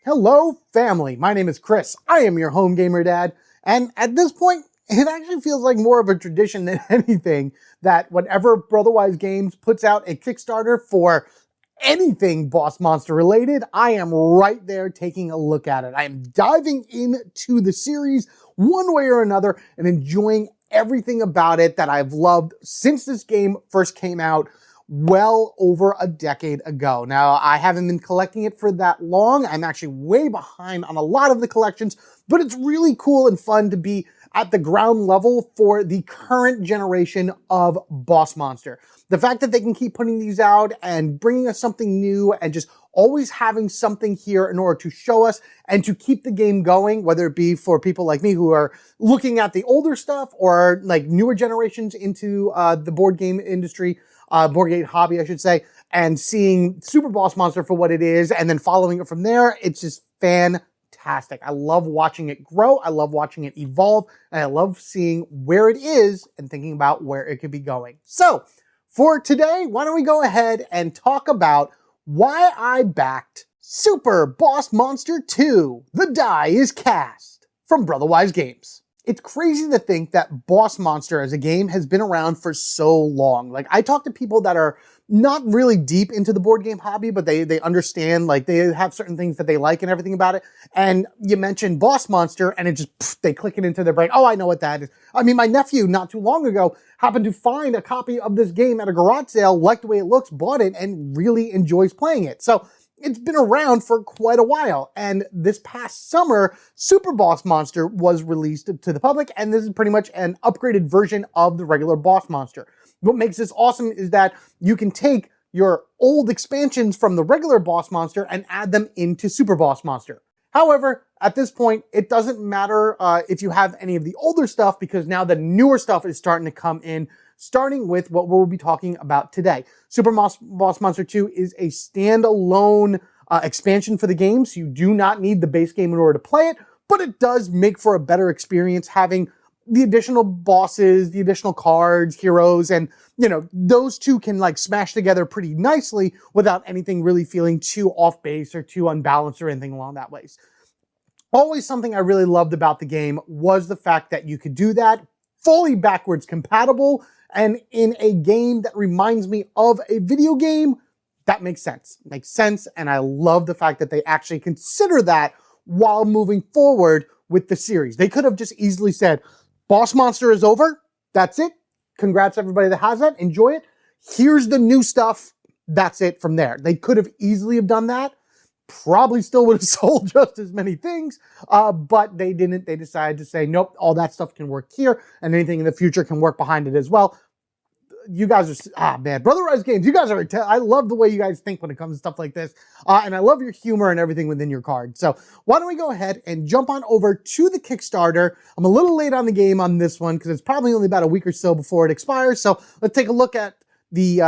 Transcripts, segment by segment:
Hello, family. My name is Chris. I am your home gamer dad. And at this point, it actually feels like more of a tradition than anything that whenever Brotherwise Games puts out a Kickstarter for anything Boss Monster related, I am right there taking a look at it. I am diving into the series one way or another and enjoying everything about it that I've loved since this game first came out well over a decade ago. Now, I haven't been collecting it for that long. I'm actually way behind on a lot of the collections, but it's really cool and fun to be at the ground level for the current generation of Boss Monster. The fact that they can keep putting these out and bringing us something new and just always having something here in order to show us and to keep the game going, whether it be for people like me who are looking at the older stuff or like newer generations into the board game industry, board game hobby, I should say, and seeing Super Boss Monster for what it is and then following it from there. It's just fantastic. I love watching it grow. I love watching it evolve. And I love seeing where it is and thinking about where it could be going. So for today, why don't we go ahead and talk about why I backed Super Boss Monster 2, The Die is Cast, from Brotherwise Games. It's crazy to think that Boss Monster as a game has been around for so long. Like, I talk to people that are not really deep into the board game hobby, but they understand, like, they have certain things that they like and everything about it. And you mentioned Boss Monster and it just, they click it into their brain. Oh, I know what that is. I mean, my nephew not too long ago happened to find a copy of this game at a garage sale, liked the way it looks, bought it, and really enjoys playing it. So it's been around for quite a while. And this past summer, Super Boss Monster was released to the public, and this is pretty much an upgraded version of the regular Boss Monster. What makes this awesome is that you can take your old expansions from the regular Boss Monster and add them into Super Boss Monster. However, at this point, it doesn't matter if you have any of the older stuff, because now the newer stuff is starting to come in, starting with what we'll be talking about today. Super Boss Monster 2 is a standalone expansion for the game, so you do not need the base game in order to play it, but it does make for a better experience having the additional bosses, the additional cards, heroes, and, you know, those two can like smash together pretty nicely without anything really feeling too off base or too unbalanced or anything along that ways. Always something I really loved about the game was the fact that you could do that fully backwards compatible, and in a game that reminds me of a video game, that makes sense. Makes sense, and I love the fact that they actually consider that while moving forward with the series. They could have just easily said, Boss Monster is over. That's it. Congrats everybody that has that. Enjoy it. Here's the new stuff. That's it from there. They could have easily have done that. Probably still would have sold just as many things, but they didn't. They decided to say, nope, all that stuff can work here, and anything in the future can work behind it as well. You guys are, man, Brotherwise Games, you guys are, I love the way you guys think when it comes to stuff like this, and I love your humor and everything within your card. So why don't we go ahead and jump on over to the Kickstarter. I'm a little late on the game on this one because it's probably only about a week or so before it expires. So let's take a look at the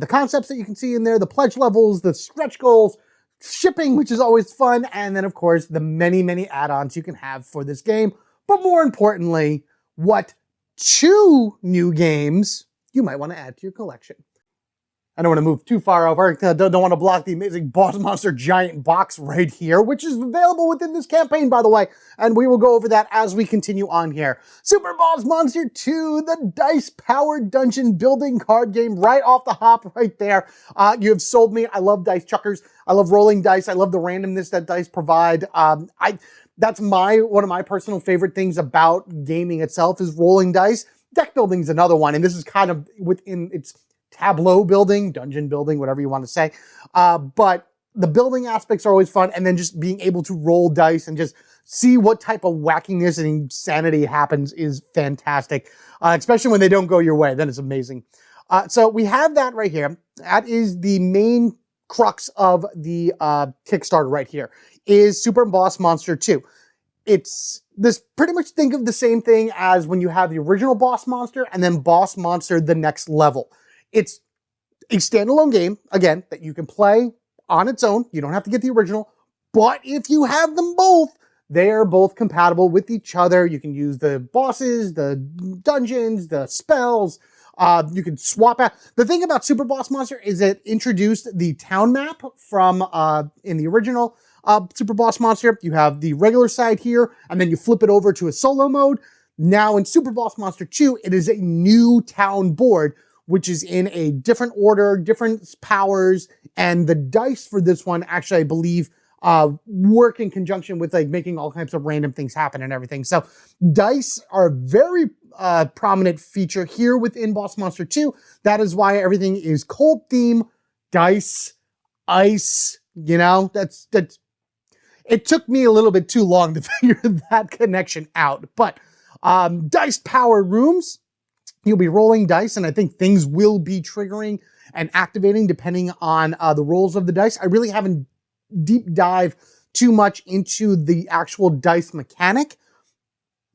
concepts that you can see in there, the pledge levels, the stretch goals, shipping, which is always fun, and then of course the many add-ons you can have for this game. But more importantly, what 2 new games you might want to add to your collection. I don't want to move too far over. Don't want to block the amazing Boss Monster giant box right here, which is available within this campaign, by the way. And we will go over that as we continue on here. Super Boss Monster 2, the dice-powered dungeon building card game, right off the hop right there. You have sold me. I love dice chuckers. I love rolling dice. I love the randomness that dice provide. That's one of my personal favorite things about gaming itself is rolling dice. Deck building is another one, and this is kind of within its tableau building, dungeon building, whatever you want to say. But the building aspects are always fun, and then just being able to roll dice and just see what type of wackiness and insanity happens is fantastic, especially when they don't go your way. Then it's amazing. So we have that right here. That is the main crux of the Kickstarter right here, is Super Boss Monster 2. It's this, pretty much think of the same thing as when you have the original Boss Monster and then Boss Monster the next level. It's a standalone game, again, that you can play on its own. You don't have to get the original, but if you have them both, they are both compatible with each other. You can use the bosses, the dungeons, the spells. You can swap out. The thing about Super Boss Monster is it introduced the town map from in the original Super Boss Monster. You have the regular side here, and then you flip it over to a solo mode. Now in Super Boss Monster 2, it is a new town board, which is in a different order, different powers, and the dice for this one actually, I believe, work in conjunction with like making all kinds of random things happen and everything. So dice are a very prominent feature here within Boss Monster 2. That is why everything is cold theme, dice, ice, you know, that's it took me a little bit too long to figure that connection out. But dice powered rooms, you'll be rolling dice, and I think things will be triggering and activating depending on the rolls of the dice. I really haven't deep dive too much into the actual dice mechanic.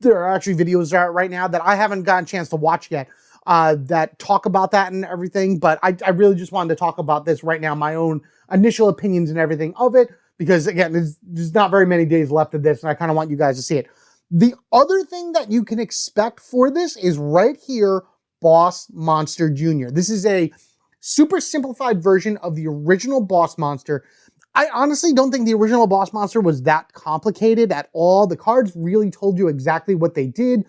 There are actually videos out right now that I haven't gotten a chance to watch yet that talk about that and everything, but I really just wanted to talk about this right now, my own initial opinions and everything of it, because again, there's not very many days left of this, and I kind of want you guys to see it. The other thing that you can expect for this is right here, Boss Monster Jr. This is a super simplified version of the original Boss Monster. I honestly don't think the original Boss Monster was that complicated at all. The cards really told you exactly what they did.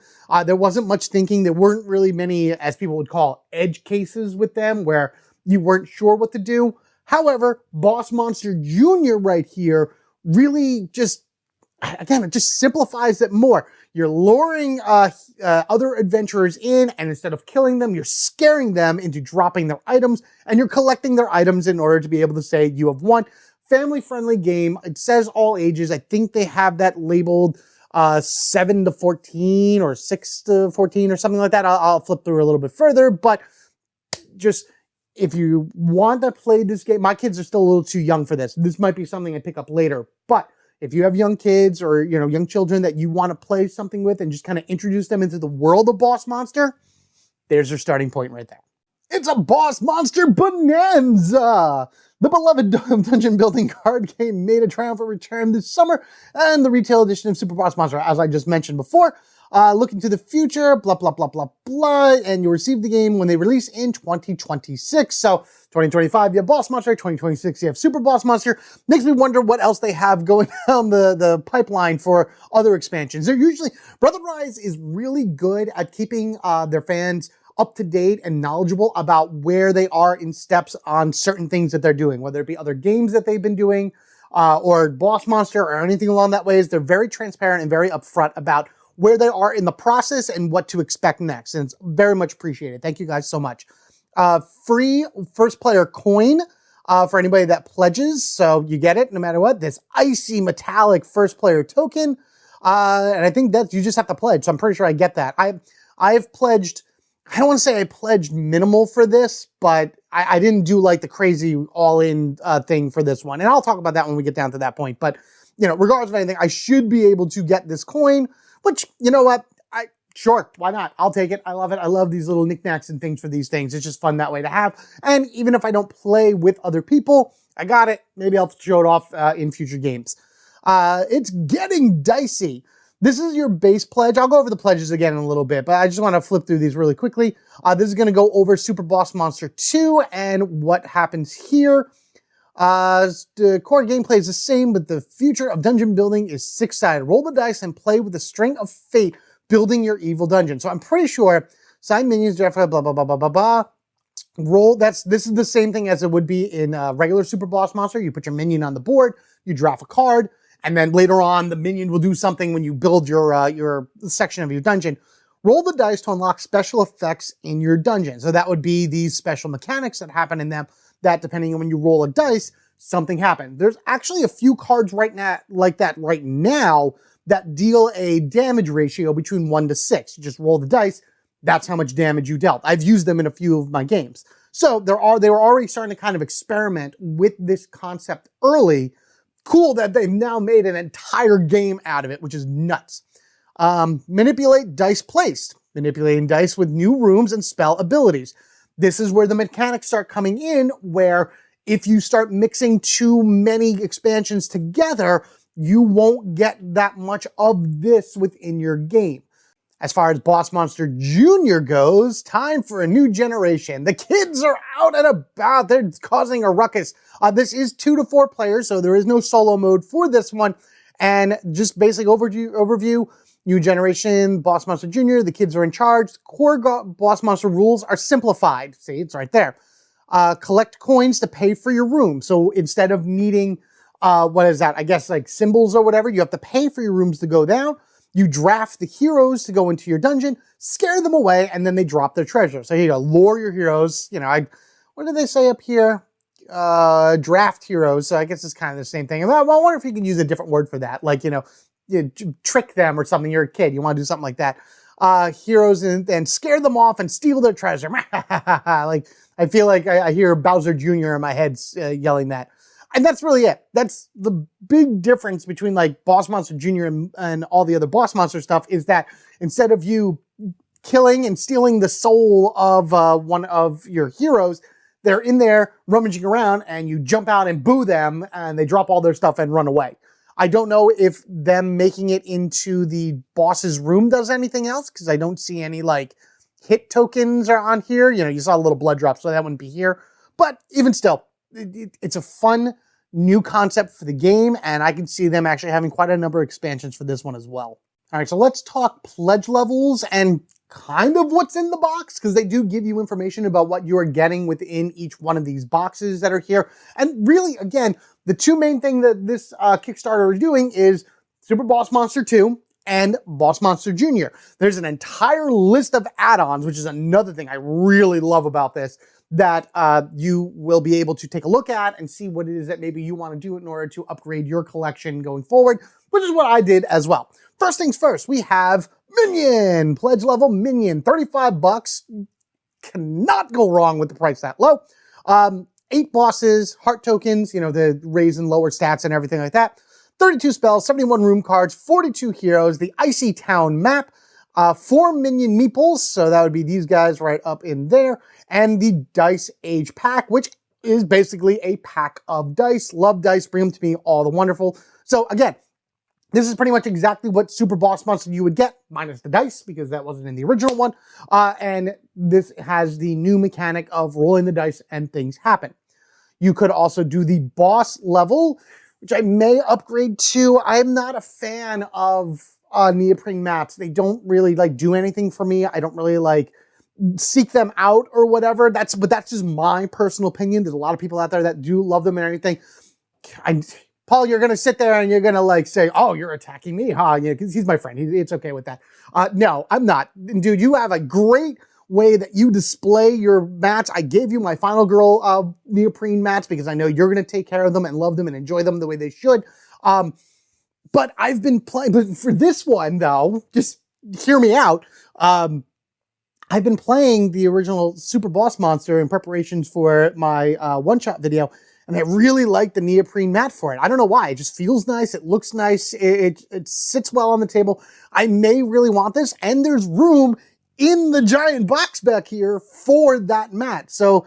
There wasn't much thinking. There weren't really many, as people would call, edge cases with them where you weren't sure what to do. However, Boss Monster Jr. right here really just, again, it just simplifies it more. You're luring other adventurers in, and instead of killing them, you're scaring them into dropping their items, and you're collecting their items in order to be able to say you have won. Family-friendly game. It says all ages. I think they have that labeled 7 to 14 or 6 to 14 or something like that. I'll flip through a little bit further, but just if you want to play this game, my kids are still a little too young for this. This might be something I pick up later, but if you have young kids or, you know, young children that you want to play something with and just kind of introduce them into the world of Boss Monster, there's your starting point right there. It's a Boss Monster Bonanza! The beloved dungeon building card game made a triumphant return this summer, and the retail edition of Super Boss Monster, as I just mentioned before. Looking to the future, blah, blah, blah, blah, blah, and you'll receive the game when they release in 2026. So 2025, you have Boss Monster, 2026, you have Super Boss Monster. Makes me wonder what else they have going down the pipeline for other expansions. They're usually, Brotherwise is really good at keeping their fans up to date and knowledgeable about where they are in steps on certain things that they're doing, whether it be other games that they've been doing, or Boss Monster or anything along that ways. They're very transparent and very upfront about where they are in the process and what to expect next. And it's very much appreciated. Thank you guys so much. Free first player coin for anybody that pledges. So you get it no matter what. This icy metallic first player token. And I think that you just have to pledge. So I'm pretty sure I get that. I've pledged, I don't want to say I pledged minimal for this, but I didn't do like the crazy all-in thing for this one. And I'll talk about that when we get down to that point. But, you know, regardless of anything, I should be able to get this coin, which, you know what? Sure, why not? I'll take it. I love it. I love these little knickknacks and things for these things. It's just fun that way to have. And even if I don't play with other people, I got it. Maybe I'll show it off in future games. It's getting dicey. This is your base pledge. I'll go over the pledges again in a little bit, but I just want to flip through these really quickly. This is going to go over Super Boss Monster 2 and what happens here. The core gameplay is the same, but the future of dungeon building is 6-sided. Roll the dice and play with the string of fate, building your evil dungeon. So I'm pretty sure side minions, blah, blah, blah, blah, blah, blah, blah. Roll, this is the same thing as it would be in regular Super Boss Monster. You put your minion on the board, you drop a card, and then later on, the minion will do something when you build your section of your dungeon. Roll the dice to unlock special effects in your dungeon. So that would be these special mechanics that happen in them, that depending on when you roll a dice, something happens. There's actually a few cards right now, like that right now, that deal a damage ratio between 1 to 6. You just roll the dice, that's how much damage you dealt. I've used them in a few of my games. So they were already starting to kind of experiment with this concept early. Cool that they've now made an entire game out of it, which is nuts. Manipulate dice placed. Manipulating dice with new rooms and spell abilities. This is where the mechanics start coming in, where if you start mixing too many expansions together, you won't get that much of this within your game. As far as Boss Monster Jr. goes, time for a new generation. The kids are out and about. They're causing a ruckus. This is 2 to 4 players, so there is no solo mode for this one. And just basic overview, new generation, Boss Monster Jr., the kids are in charge. Core Boss Monster rules are simplified. See, it's right there. Collect coins to pay for your room. So instead of needing, what is that? I guess like symbols or whatever, you have to pay for your rooms to go down. You draft the heroes to go into your dungeon, scare them away, and then they drop their treasure. So you lure your heroes. What did they say up here? Draft heroes. So I guess it's kind of the same thing. I wonder if you can use a different word for that. Like, you trick them or something. You're a kid. You want to do something like that. Heroes and scare them off and steal their treasure. Like, I feel like I hear Bowser Jr. in my head yelling that. And that's really it. That's the big difference between like Boss Monster Jr. and all the other Boss Monster stuff, is that instead of you killing and stealing the soul of one of your heroes, they're in there rummaging around and you jump out and boo them and they drop all their stuff and run away. I don't know if them making it into the boss's room does anything else, because I don't see any like hit tokens are on here. You saw a little blood drop, so that wouldn't be here. But even still, it's a fun new concept for the game, and I can see them actually having quite a number of expansions for this one as well. All right, so let's talk pledge levels and kind of what's in the box, because they do give you information about what you are getting within each one of these boxes that are here. And really, again, the two main things that this Kickstarter is doing is Super Boss Monster 2 and Boss Monster Jr. There's an entire list of add-ons, which is another thing I really love about this, that you will be able to take a look at and see what it is that maybe you want to do in order to upgrade your collection going forward, which is what I did as well. First things first, we have Minion, pledge level Minion, 35 bucks. Cannot go wrong with the price that low. 8 bosses, heart tokens, the raise and lower stats and everything like that. 32 spells, 71 room cards, 42 heroes, the Icy Town map, 4 Minion meeples, so that would be these guys right up in there, and the Dice Age pack, which is basically a pack of dice. Love dice, bring them to me, all the wonderful. So again, this is pretty much exactly what Super Boss Monster you would get, minus the dice, because that wasn't in the original one. And this has the new mechanic of rolling the dice and things happen. You could also do the boss level, which I may upgrade to. I'm not a fan of neoprene maps. They don't really do anything for me. I don't really seek them out or whatever. But that's just my personal opinion. There's a lot of people out there that do love them and everything. Paul, you're going to sit there and you're going to say, oh, you're attacking me, huh? Because he's my friend. It's okay with that. No, I'm not. Dude, you have a great way that you display your mats. I gave you my Final Girl neoprene mats because I know you're going to take care of them and love them and enjoy them the way they should. But I've been playing, but for this one though, just hear me out. I've been playing the original Super Boss Monster in preparations for my one-shot video, and I really like the neoprene mat for it. I don't know why. It just feels nice. It looks nice. It sits well on the table. I may really want this, and there's room in the giant box back here for that mat. So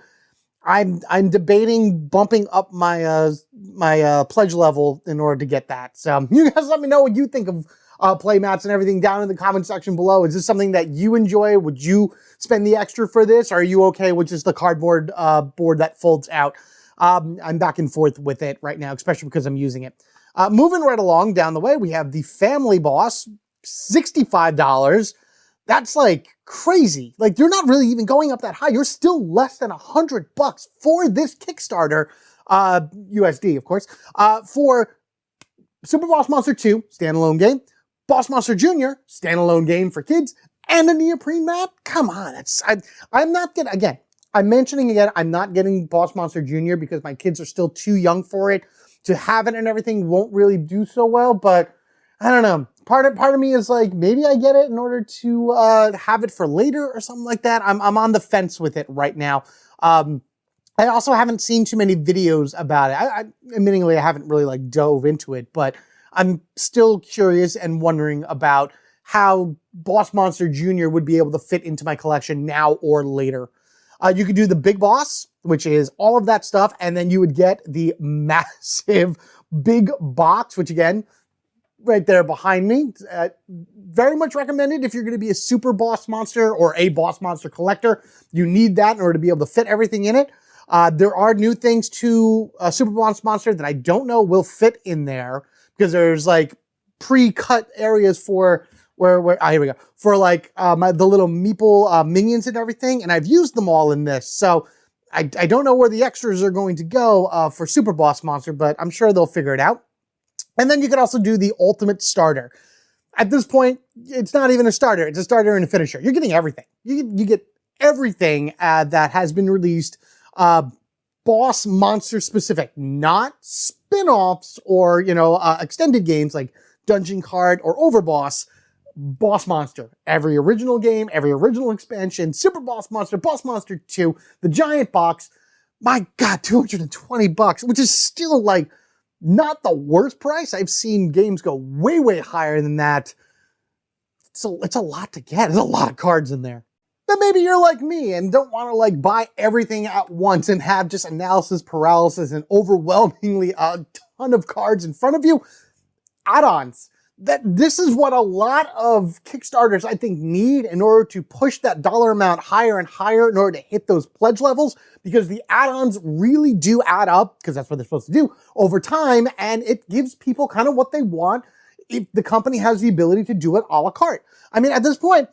I'm debating bumping up my my pledge level in order to get that. So you guys let me know what you think of play mats and everything down in the comment section below. Is this something that you enjoy? Would you spend the extra for this? Or are you okay with just the cardboard board that folds out? I'm back and forth with it right now, especially because I'm using it. Moving right along down the way, we have the Family Boss, $65. That's crazy. You're not really even going up that high. You're still less than $100 for this Kickstarter, USD, of course, for Super Boss Monster 2, standalone game, Boss Monster Jr., standalone game for kids, and a neoprene mat. Come on, I'm not getting, again, I'm mentioning again, I'm not getting Boss Monster Jr. because my kids are still too young for it. To have it and everything won't really do so well, but I don't know. Part of me is maybe I get it in order to have it for later or something like that. I'm on the fence with it right now. I also haven't seen too many videos about it. Admittingly, I haven't really dove into it, but I'm still curious and wondering about how Boss Monster Jr. would be able to fit into my collection now or later. You could do the Big Boss, which is all of that stuff, and then you would get the massive big box, which again, right there behind me. Very much recommended if you're going to be a super boss monster or a boss monster collector. You need that in order to be able to fit everything in it. There are new things to Super Boss Monster that I don't know will fit in there, because there's like pre-cut areas for here we go, for like the little meeple minions and everything, and I've used them all in this. So I don't know where the extras are going to go for Super Boss Monster, but I'm sure they'll figure it out. And then you can also do the ultimate starter. At this point, it's not even a starter. It's a starter and a finisher. You're getting everything. You get everything that has been released, boss monster specific, not spin-offs or, extended games like Dungeon Card or Overboss. Boss Monster. Every original game, every original expansion, Super Boss Monster, Boss Monster 2, the giant box. My God, $220, which is still like not the worst price. I've seen games go way, way higher than that. So it's a lot to get. There's a lot of cards in there. But maybe you're like me and don't want to like buy everything at once and have just analysis paralysis and overwhelmingly a ton of cards in front of you. Add-ons. This is what a lot of Kickstarters, I think, need in order to push that dollar amount higher and higher in order to hit those pledge levels, because the add-ons really do add up, because that's what they're supposed to do, over time, and it gives people kind of what they want if the company has the ability to do it a la carte. I mean, at this point,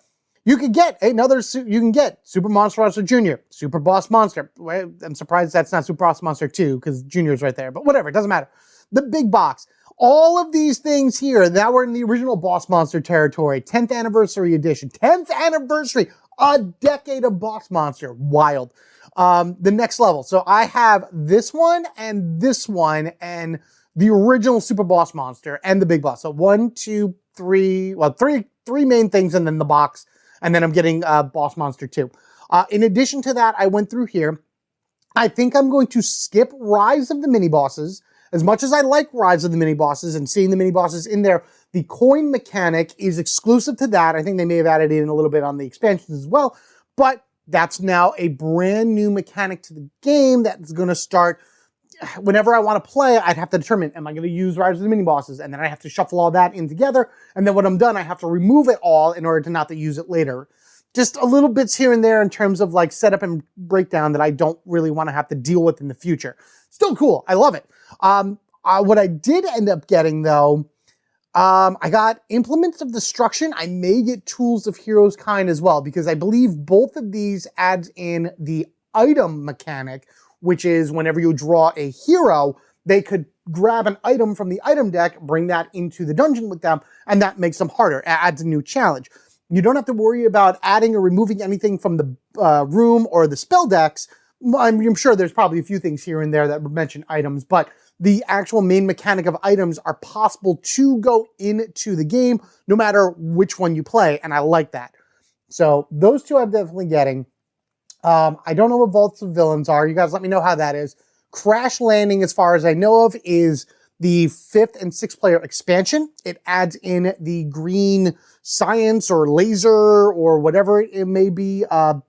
you can get Super Monsterous Jr., Super Boss Monster. I'm surprised that's not Super Boss Monster 2, because Junior's right there, but whatever, it doesn't matter. The big box. All of these things here that were in the original Boss Monster territory, 10th anniversary edition, 10th anniversary, a decade of Boss Monster, wild. The next level. So I have this one and the original Super Boss Monster and the big boss. So 1, 2, 3, well, three main things and then the box. And then I'm getting Boss Monster 2. In addition to that, I went through here. I think I'm going to skip Rise of the Mini-Bosses. As much as I like Rise of the Mini-Bosses and seeing the mini-bosses in there, the coin mechanic is exclusive to that. I think they may have added in a little bit on the expansions as well, but that's now a brand new mechanic to the game that's going to start. Whenever I want to play, I'd have to determine, am I going to use Rise of the Mini-Bosses? And then I have to shuffle all that in together, and then when I'm done, I have to remove it all in order to not to use it later. Just a little bits here and there in terms of like setup and breakdown that I don't really want to have to deal with in the future. Still cool. I love it. What I did end up getting though, I got Implements of Destruction. I may get Tools of Heroes Kind as well, because I believe both of these adds in the item mechanic, which is whenever you draw a hero, they could grab an item from the item deck, bring that into the dungeon with them, and that makes them harder. It adds a new challenge. You don't have to worry about adding or removing anything from the room or the spell decks. I'm sure there's probably a few things here and there that would mention items, but the actual main mechanic of items are possible to go into the game no matter which one you play, and I like that. So those two I'm definitely getting. I don't know what Vaults of Villains are. You guys let me know how that is. Crash Landing, as far as I know of, is the 5th and 6th player expansion. It adds in the green science or laser or whatever it may be, a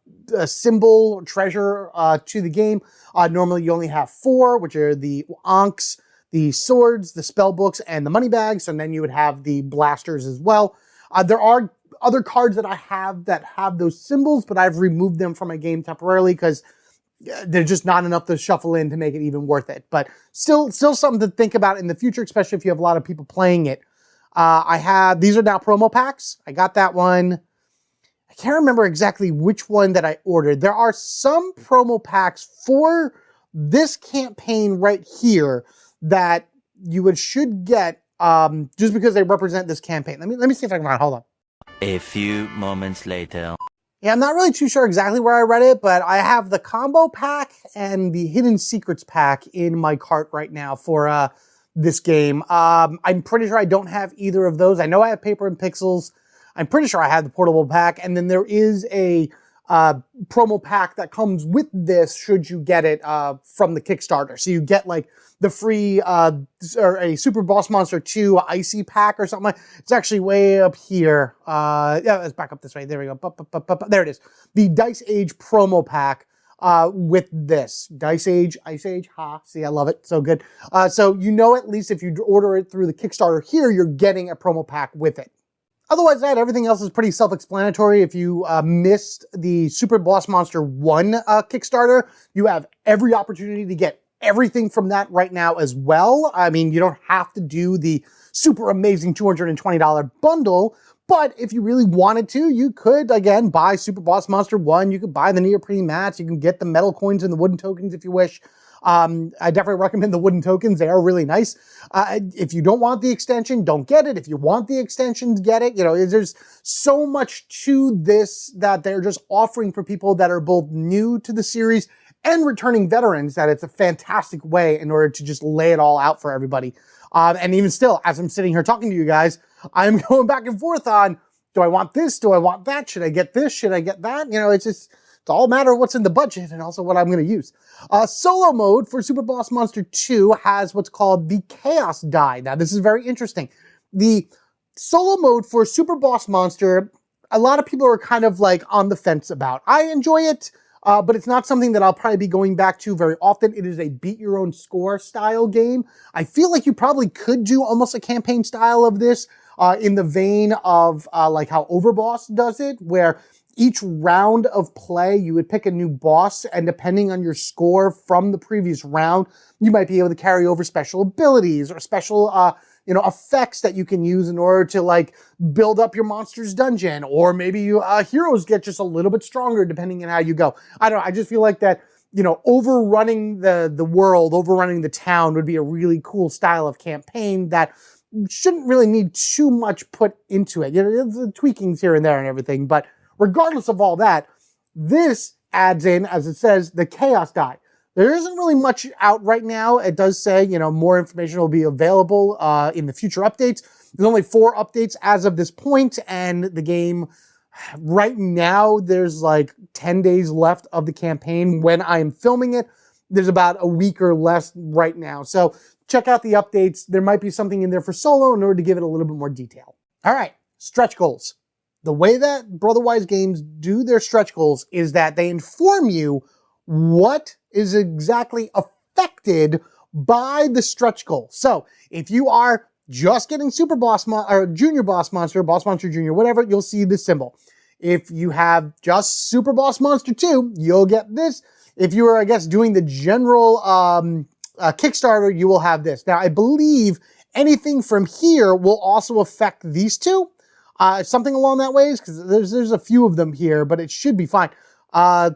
symbol, treasure to the game. Normally you only have 4, which are the Ankhs, the swords, the spell books, and the money bags, and then you would have the blasters as well. There are other cards that I have that have those symbols, but I've removed them from my game temporarily because they're just not enough to shuffle in to make it even worth it. But still something to think about in the future, especially if you have a lot of people playing it. These are now promo packs. I got that one. I can't remember exactly which one that I ordered. There are some promo packs for this campaign right here that you should get just because they represent this campaign. Let me see if I can find it. Hold on. A few moments later. Yeah, I'm not really too sure exactly where I read it, but I have the combo pack and the hidden secrets pack in my cart right now for this game. I'm pretty sure I don't have either of those. I know I have Paper and Pixels. I'm pretty sure I have the portable pack, and then there is a promo pack that comes with this should you get it from the Kickstarter. So you get like the free or a Super Boss Monster 2 Icy pack or something. It's actually way up here. Yeah, let's back up this way. There we go. There it is. The Dice Age promo pack with this. Dice Age, Ice Age, ha, see, I love it, so good. So you know at least if you order it through the Kickstarter here, you're getting a promo pack with it. Otherwise, everything else is pretty self-explanatory. If you missed the Super Boss Monster 1 Kickstarter, you have every opportunity to get everything from that right now as well. I mean, you don't have to do the super amazing $220 bundle, but if you really wanted to, you could, again, buy Super Boss Monster 1. You could buy the neoprene mats. You can get the metal coins and the wooden tokens if you wish. I definitely recommend the wooden tokens. They are really nice. If you don't want the extension, don't get it. If you want the extensions, get it. You know, there's so much to this that they're just offering for people that are both new to the series and returning veterans, that it's a fantastic way in order to just lay it all out for everybody. And even still, as I'm sitting here talking to you guys, I'm going back and forth on, do I want this? Do I want that? Should I get this? Should I get that? You know, it's all a matter of what's in the budget and also what I'm going to use. Solo mode for Super Boss Monster 2 has what's called the Chaos Die. Now, this is very interesting. The solo mode for Super Boss Monster, a lot of people are kind of like on the fence about. I enjoy it, but it's not something that I'll probably be going back to very often. It is a beat your own score style game. I feel like you probably could do almost a campaign style of this in the vein of like how Overboss does it, where each round of play, you would pick a new boss, and depending on your score from the previous round, you might be able to carry over special abilities or special, effects that you can use in order to like build up your monster's dungeon, or maybe you heroes get just a little bit stronger depending on how you go. I don't know. I just feel like that, you know, overrunning the world, overrunning the town would be a really cool style of campaign that shouldn't really need too much put into it. You know, there's the tweakings here and there and everything, but regardless of all that, this adds in, as it says, the Chaos Die. There isn't really much out right now. It does say, you know, more information will be available in the future updates. There's only 4 updates as of this point, and the game, right now, there's like 10 days left of the campaign. When I am filming it, there's about a week or less right now. So check out the updates. There might be something in there for solo in order to give it a little bit more detail. All right, stretch goals. The way that Brotherwise Games do their stretch goals is that they inform you what is exactly affected by the stretch goal. So if you are just getting Super Boss or Junior Boss Monster, Boss Monster Junior, whatever, you'll see this symbol. If you have just Super Boss Monster 2, you'll get this. If you are, I guess, doing the general Kickstarter, you will have this. Now, I believe anything from here will also affect these two. Something along that ways, because there's a few of them here, but it should be fine.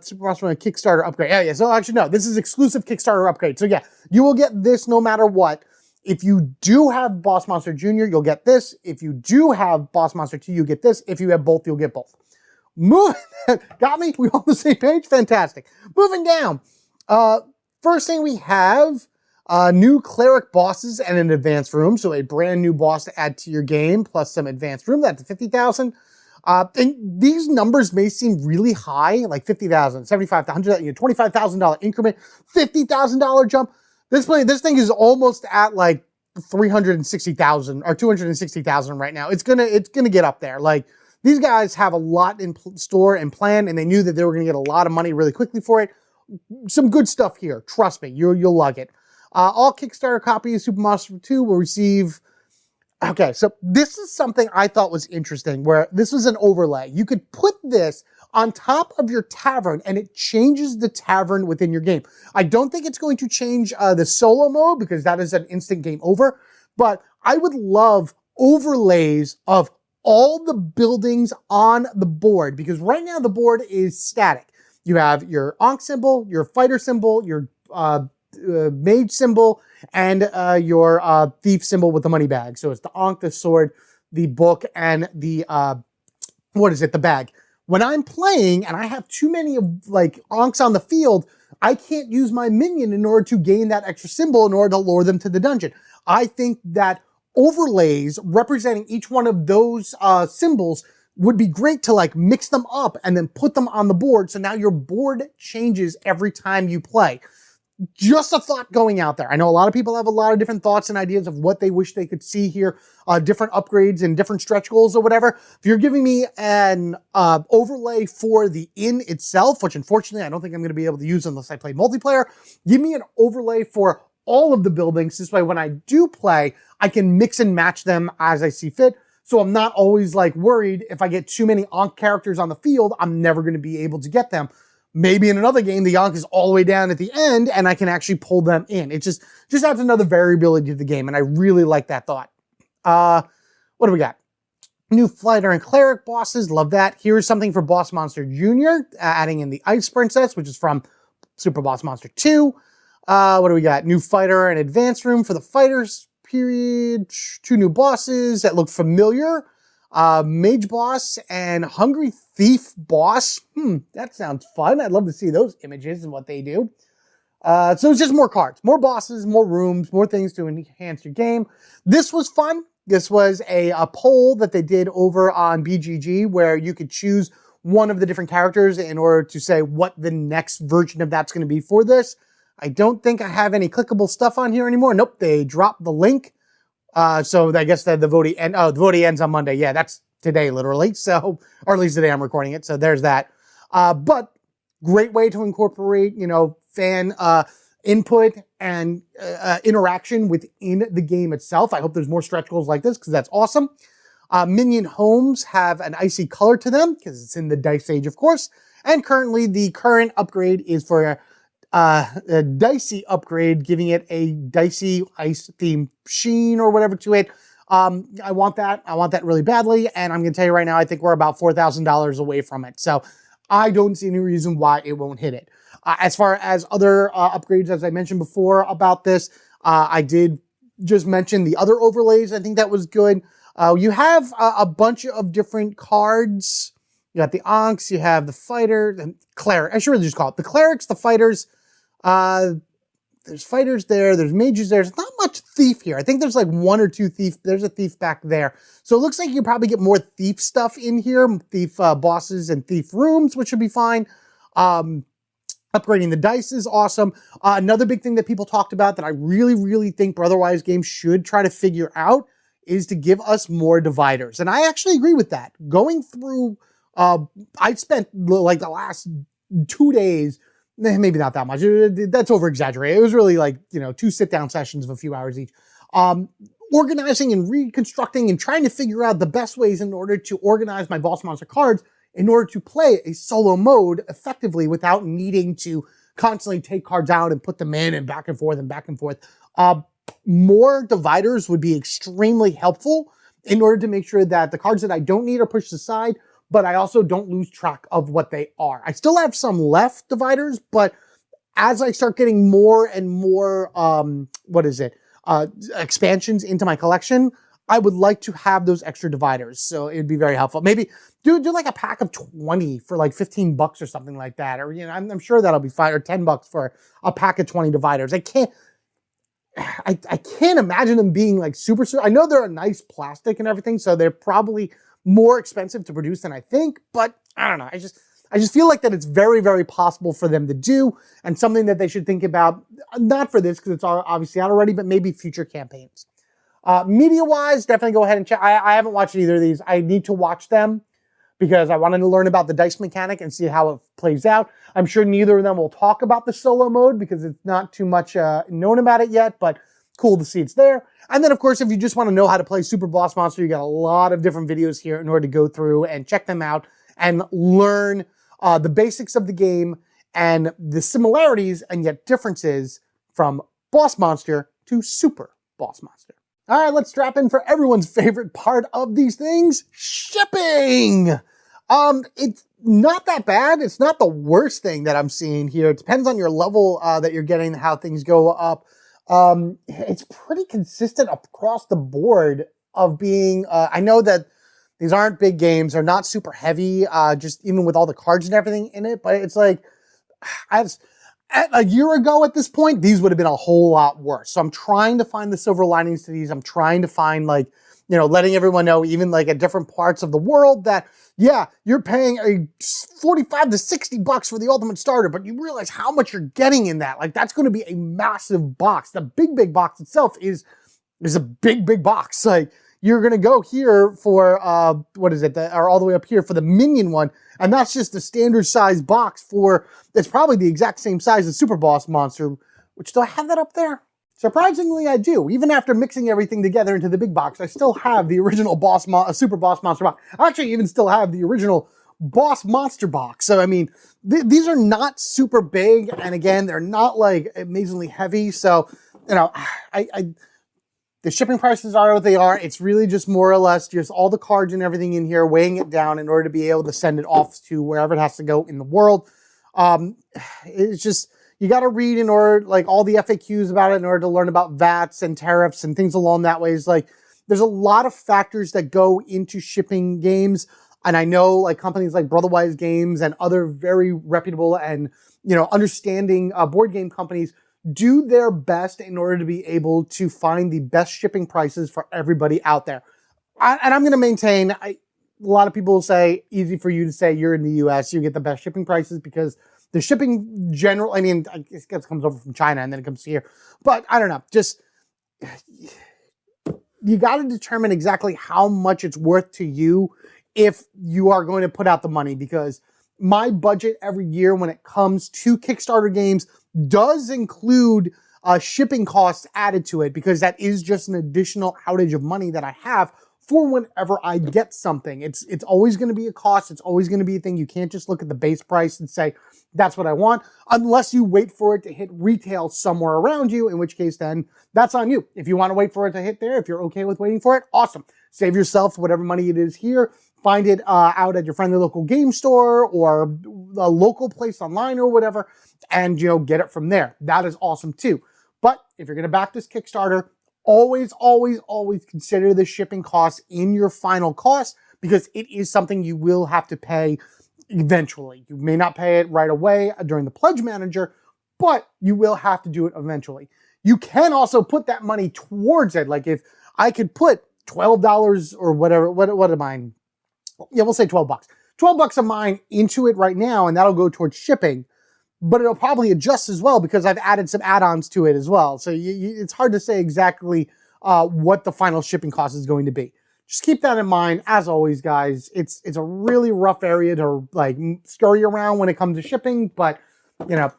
Super Boss Monster Kickstarter upgrade. Yeah. So actually, no, this is exclusive Kickstarter upgrade. So yeah, you will get this no matter what. If you do have Boss Monster Jr., you'll get this. If you do have Boss Monster 2, you get this. If you have both, you'll get both. Moving, got me? We on the same page? Fantastic. Moving down. First thing we have, new cleric bosses and an advanced room. So a brand new boss to add to your game, plus some advanced room. That's 50,000. And these numbers may seem really high, like 50,000, 75,000, $25,000 increment, $50,000 jump. This thing is almost at like 360,000 or 260,000 right now. It's gonna get up there. Like, these guys have a lot in store and plan, and they knew that they were gonna get a lot of money really quickly for it. Some good stuff here. Trust me, you'll love it. All Kickstarter copies of Super Monster 2 will receive... Okay, so this is something I thought was interesting, where this was an overlay. You could put this on top of your tavern, and it changes the tavern within your game. I don't think it's going to change the solo mode, because that is an instant game over, but I would love overlays of all the buildings on the board, because right now the board is static. You have your Ankh symbol, your fighter symbol, your mage symbol, and your thief symbol with the money bag. So it's the Ankh, the sword, the book, and the the bag. When I'm playing and I have too many like Ankhs on the field, I can't use my minion in order to gain that extra symbol in order to lure them to the dungeon. I think that overlays representing each one of those symbols would be great to like mix them up and then put them on the board. So now your board changes every time you play. just a thought going out there. I know a lot of people have a lot of different thoughts and ideas of what they wish they could see here, different upgrades and different stretch goals or whatever. If you're giving me an overlay for the inn itself, which unfortunately I don't think I'm going to be able to use unless I play multiplayer, give me an overlay for all of the buildings. This way, when I do play, I can mix and match them as I see fit. So I'm not always like worried if I get too many Ankh characters on the field, I'm never going to be able to get them. Maybe in another game, the Ankh is all the way down at the end and I can actually pull them in. It just adds another variability to the game. And I really like that thought. What do we got? New fighter and cleric bosses. Love that. Here's something for Boss Monster Jr., adding in the Ice Princess, which is from Super Boss Monster 2. What do we got? New fighter and advanced room for the fighters period. 2 new bosses that look familiar. Mage boss and hungry thief boss. That sounds fun. I'd love to see those images and what they do. So it's just more cards, more bosses, more rooms, more things to enhance your game. This was fun. This was a poll that they did over on BGG where you could choose one of the different characters in order to say what the next version of that's going to be for this. I don't think I have any clickable stuff on here anymore. Nope, they dropped the link. So I guess the voting ends on Monday. Yeah, that's today, literally. So, or at least today I'm recording it. So there's that. But great way to incorporate, fan input and interaction within the game itself. I hope there's more stretch goals like this because that's awesome. Minion homes have an icy color to them because it's in the Dice Age, of course. And currently, the current upgrade is for a Dicey upgrade, giving it a Dicey ice theme sheen or whatever to it. I want that. I want that really badly. And I'm going to tell you right now, I think we're about $4,000 away from it. So I don't see any reason why it won't hit it. As far as other upgrades, as I mentioned before about this, I did just mention the other overlays. I think that was good. You have a bunch of different cards. You got the Ankhs, you have the fighter, and cleric. I should really just call it the clerics, the fighters. There's fighters there. There's mages there. There's not much thief here. I think there's like 1 or 2 thief. There's a thief back there. So it looks like you probably get more thief stuff in here. Thief bosses and thief rooms, which should be fine. Upgrading the dice is awesome. Another big thing that people talked about that I really, really think Brotherwise Games should try to figure out is to give us more dividers. And I actually agree with that. Going through, I spent like the last 2 days, maybe not that much. That's over exaggerated. It was really like, 2 sit-down sessions of a few hours each. Organizing and reconstructing and trying to figure out the best ways in order to organize my Boss Monster cards in order to play a solo mode effectively without needing to constantly take cards out and put them in and back and forth and back and forth. More dividers would be extremely helpful in order to make sure that the cards that I don't need are pushed aside, but I also don't lose track of what they are. I still have some left dividers, but as I start getting more and more, expansions into my collection, I would like to have those extra dividers. So it'd be very helpful. Maybe do like a pack of 20 for like $15 or something like that. Or, I'm sure that'll be fine. Or $10 for a pack of 20 dividers. I can't imagine them being like super. I know they're a nice plastic and everything, so they're probably more expensive to produce than I think, but I don't know. I just feel like that it's very, very possible for them to do and something that they should think about, not for this because it's obviously out already, but maybe future campaigns. Media-wise, definitely go ahead and check. I haven't watched either of these. I need to watch them because I wanted to learn about the dice mechanic and see how it plays out. I'm sure neither of them will talk about the solo mode because it's not too much known about it yet, but cool to see it's there. And then, of course, if you just want to know how to play Super Boss Monster, you got a lot of different videos here in order to go through and check them out and learn the basics of the game and the similarities and yet differences from Boss Monster to Super Boss Monster. All right, let's strap in for everyone's favorite part of these things, shipping. It's not that bad. It's not the worst thing that I'm seeing here. It depends on your level that you're getting, how things go up. It's pretty consistent across the board of being, I know that these aren't big games. They're not super heavy, just even with all the cards and everything in it. But it's like, a year ago at this point, these would have been a whole lot worse. So I'm trying to find the silver linings to these. I'm trying to find, like, you know, letting everyone know, even like at different parts of the world, that, yeah, you're paying a 45 to 60 bucks for the Ultimate Starter, but you realize how much you're getting in that. Like, that's going to be a massive box. The big box itself is a big box. Like, you're going to go here for, what is it, or all the way up here for the Minion one, and that's just the standard size box for, it's probably the exact same size as Super Boss Monster, which, do I have that up there? Surprisingly, I do. Even after mixing everything together into the big box, I still have the original Super Boss Monster box. I actually even still have the original Boss Monster box. So, I mean, these are not super big, and again, they're not, like, amazingly heavy. So, you know, the shipping prices are what they are. It's really just more or less just all the cards and everything in here, weighing it down in order to be able to send it off to wherever it has to go in the world. It's just, you got to read in order, like, all the FAQs about it in order to learn about VATs and tariffs and things along that way. It's like, there's a lot of factors that go into shipping games. And I know, like, companies like Brotherwise Games and other very reputable and, you know, understanding board game companies do their best in order to be able to find the best shipping prices for everybody out there. And I'm going to maintain, a lot of people say, easy for you to say, you're in the US, you get the best shipping prices because the shipping general, I mean, I guess it comes over from China and then it comes here. But I don't know, just, you got to determine exactly how much it's worth to you if you are going to put out the money, because my budget every year when it comes to Kickstarter games does include shipping costs added to it, because that is just an additional outage of money that I have for whenever I get something. It's always going to be a cost. It's always going to be a thing. You can't just look at the base price and say, that's what I want, unless you wait for it to hit retail somewhere around you, in which case then that's on you. If you want to wait for it to hit there, if you're okay with waiting for it, awesome. Save yourself whatever money it is here. Find it out at your friendly local game store or a local place online or whatever, and, you know, get it from there. That is awesome too. But if you're going to back this Kickstarter, always consider the shipping costs in your final cost, because it is something you will have to pay eventually. You may not pay it right away during the pledge manager, but you will have to do it eventually. You can also put that money towards it. Like, if I could put $12 or whatever, what am I? Yeah, we'll say 12 bucks. 12 bucks of mine into it right now, and that'll go towards shipping, but it'll probably adjust as well because I've added some add-ons to it as well. So it's hard to say exactly what the final shipping cost is going to be. Just keep that in mind. As always, guys, it's a really rough area to, like, scurry around when it comes to shipping, but, you know,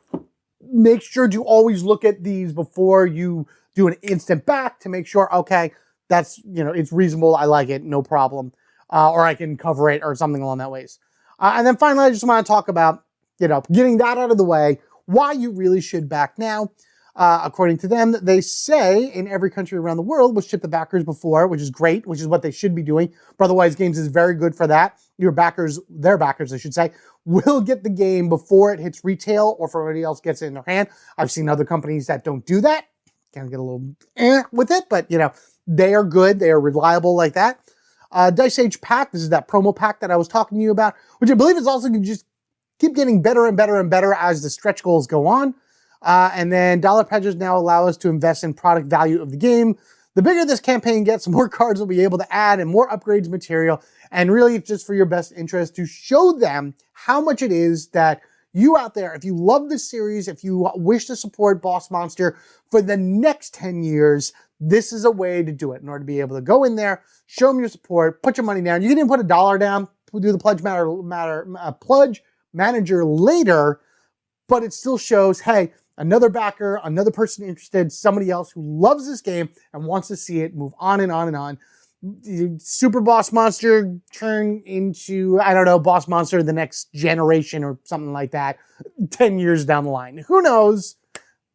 make sure to always look at these before you do an instant back to make sure, okay, that's, you know, it's reasonable. I like it. No problem. Or I can cover it or something along that ways. And then finally, I just want to talk about, you know, getting that out of the way, why you really should back now. According to them, they say in every country around the world will ship the backers before, which is great, which is what they should be doing. Brotherwise Games is very good for that. Your backers, their backers, I should say, will get the game before it hits retail or for anybody else gets it in their hand. I've seen other companies that don't do that. Kind of get a little with it, but, you know, they are good. They are reliable like that. Dice Age Pack, this is that promo pack that I was talking to you about, which I believe is also going to just keep getting better and better and better as the stretch goals go on. And then dollar pledges now allow us to invest in product value of the game. The bigger this campaign gets, the more cards we'll be able to add and more upgrades material. And really, it's just for your best interest to show them how much it is that you out there, if you love this series, if you wish to support Boss Monster for the next 10 years, this is a way to do it in order to be able to go in there, show them your support, put your money down. You can even put $1 down, we'll do the pledge manager later, but it still shows, hey, another backer, another person interested, somebody else who loves this game and wants to see it move on and on and on. Super Boss Monster turn into, I don't know, Boss Monster the next generation or something like that 10 years down the line. Who knows?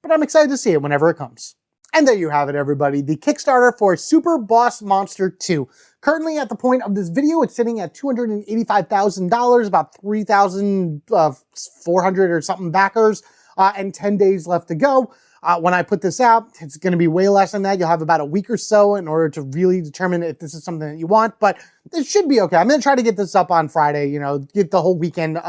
But I'm excited to see it whenever it comes. And there you have it, everybody. The Kickstarter for Super Boss Monster 2. Currently, at the point of this video, it's sitting at $285,000, about 3,400 or something backers, and 10 days left to go. When I put this out, it's going to be way less than that. You'll have about a week or so in order to really determine if this is something that you want, but it should be okay. I'm going to try to get this up on Friday, you know, get the whole weekend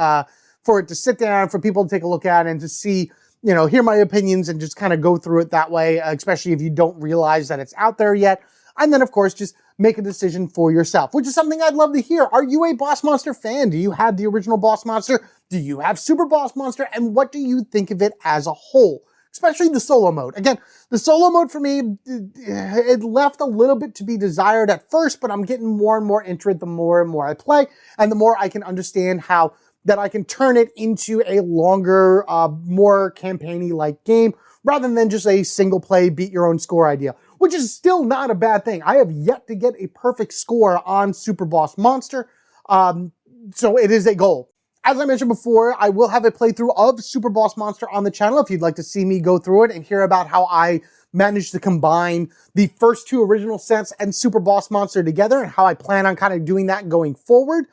for it to sit down, for people to take a look at and to see hear my opinions and just kind of go through it that way, especially if you don't realize that it's out there yet. And then, of course, just make a decision for yourself, which is something I'd love to hear. Are you a Boss Monster fan? Do you have the original Boss Monster? Do you have Super Boss Monster? And what do you think of it as a whole? Especially the solo mode. Again, the solo mode for me, it left a little bit to be desired at first, but I'm getting more and more into it the more and more I play, and the more I can understand how that I can turn it into a longer, more campaign-y like game, rather than just a single play, beat your own score idea, which is still not a bad thing. I have yet to get a perfect score on Super Boss Monster, so it is a goal. As I mentioned before, I will have a playthrough of Super Boss Monster on the channel if you'd like to see me go through it and hear about how I managed to combine the first two original sets and Super Boss Monster together and how I plan on kind of doing that going forward.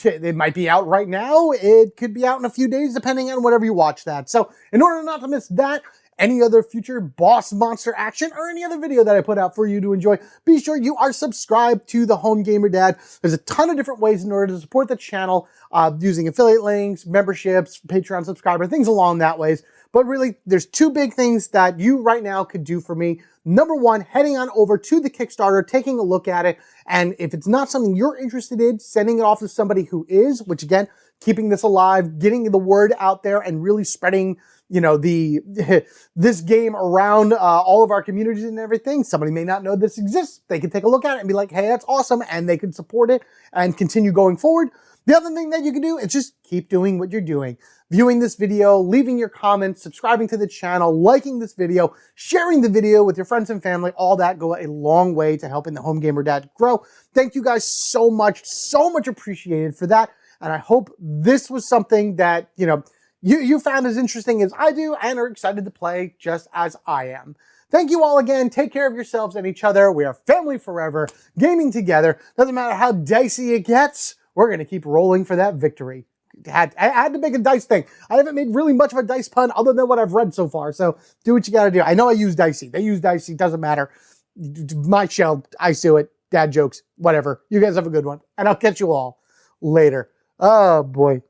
It might be out right now. It could be out in a few days, depending on whatever you watch that. So in order not to miss that, any other future Boss Monster action, or any other video that I put out for you to enjoy, be sure you are subscribed to the Home Gamer Dad. There's a ton of different ways in order to support the channel, using affiliate links, memberships, Patreon subscriber, things along that ways. But really, there's two big things that you right now could do for me. Number one, heading on over to the Kickstarter, taking a look at it, and if it's not something you're interested in, sending it off to somebody who is, which again, keeping this alive, getting the word out there, and really spreading, this game around all of our communities and everything. Somebody may not know this exists. They can take a look at it and be like, hey, that's awesome, and they can support it and continue going forward. The other thing that you can do is just keep doing what you're doing. Viewing this video, leaving your comments, subscribing to the channel, liking this video, sharing the video with your friends and family, all that go a long way to helping the Home Gamer Dad grow. Thank you guys so much appreciated for that. And I hope this was something that, you found as interesting as I do and are excited to play just as I am. Thank you all again. Take care of yourselves and each other. We are family forever, gaming together. Doesn't matter how dicey it gets, we're going to keep rolling for that victory. I had to make a dice thing. I haven't made really much of a dice pun other than what I've read so far. So do what you got to do. I know I use Dicey. They use Dicey. Doesn't matter. My shell. I sue it. Dad jokes. Whatever. You guys have a good one. And I'll catch you all later. Oh, boy.